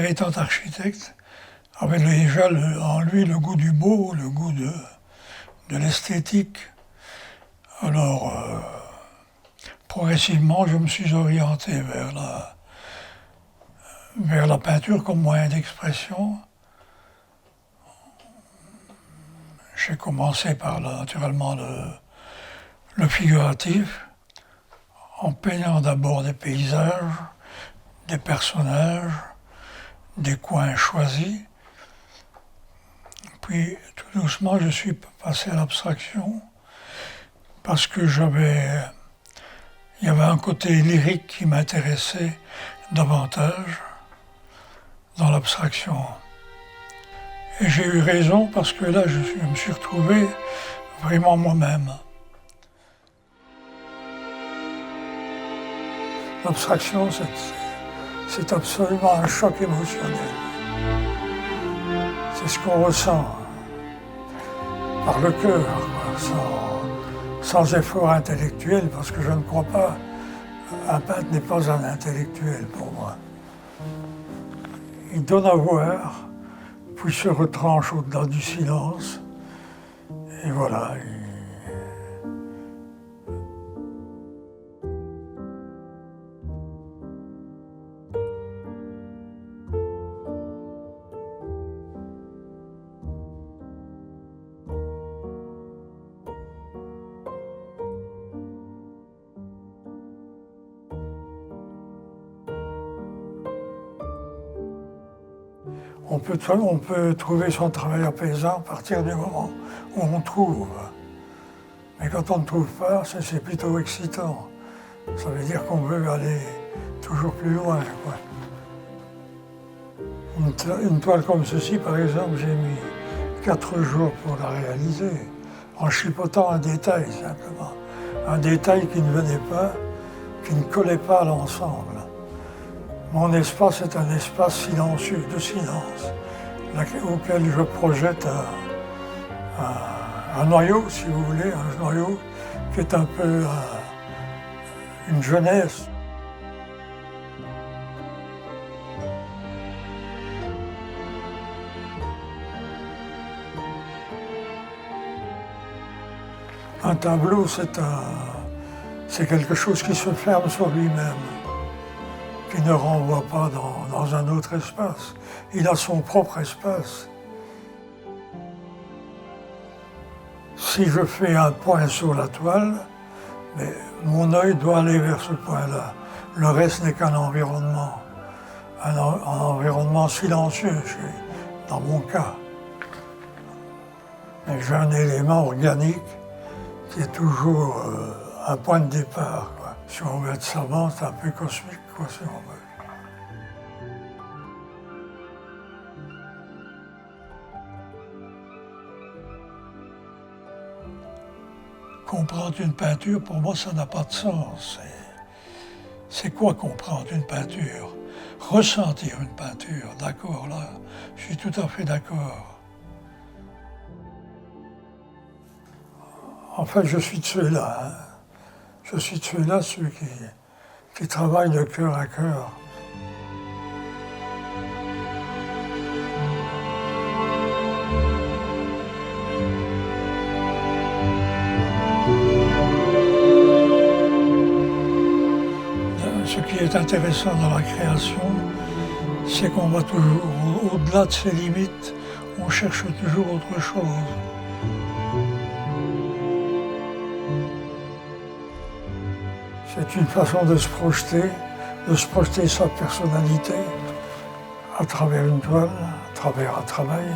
étant architecte, avait déjà en lui le goût du beau, le goût de l'esthétique. Alors, progressivement, je me suis orienté vers la peinture comme moyen d'expression. J'ai commencé par, naturellement, le figuratif, en peignant d'abord des paysages, des personnages, des coins choisis. Puis, tout doucement, je suis passé à l'abstraction, parce que il y avait un côté lyrique qui m'intéressait davantage dans l'abstraction. Et j'ai eu raison parce que là, je me suis retrouvé vraiment moi-même. L'abstraction, c'est absolument un choc émotionnel. C'est ce qu'on ressent par le cœur, sans effort intellectuel, parce que je ne crois pas, un peintre n'est pas un intellectuel pour moi. Il donne à voir, puis se retranche au-delà du silence, et voilà. On peut trouver son travail apaisant à partir du moment où on trouve. Mais quand on ne trouve pas, c'est plutôt excitant. Ça veut dire qu'on veut aller toujours plus loin, quoi. Une toile comme ceci, par exemple, j'ai mis 4 jours pour la réaliser, en chipotant un détail simplement. Un détail qui ne venait pas, qui ne collait pas à l'ensemble. Mon espace est un espace silencieux, de silence, auquel je projette un noyau, si vous voulez, un noyau qui est un peu une jeunesse. Un tableau, c'est quelque chose qui se ferme sur lui-même, qui ne renvoie pas dans un autre espace. Il a son propre espace. Si je fais un point sur la toile, mais mon œil doit aller vers ce point-là. Le reste n'est qu'un environnement, un environnement silencieux, dans mon cas. Mais j'ai un élément organique qui est toujours un point de départ, quoi. Si on veut être savant, c'est un peu cosmique, quoi, si on veut. Comprendre une peinture, pour moi, ça n'a pas de sens. C'est quoi comprendre une peinture? Ressentir une peinture, d'accord, là, je suis tout à fait d'accord. En fait, je suis de ceux-là. Hein. Je suis de ceux-là, ceux qui travaillent de cœur à cœur. Ce qui est intéressant dans la création, c'est qu'on va toujours au-delà de ses limites, on cherche toujours autre chose. C'est une façon de se projeter sa personnalité à travers une toile, à travers un travail.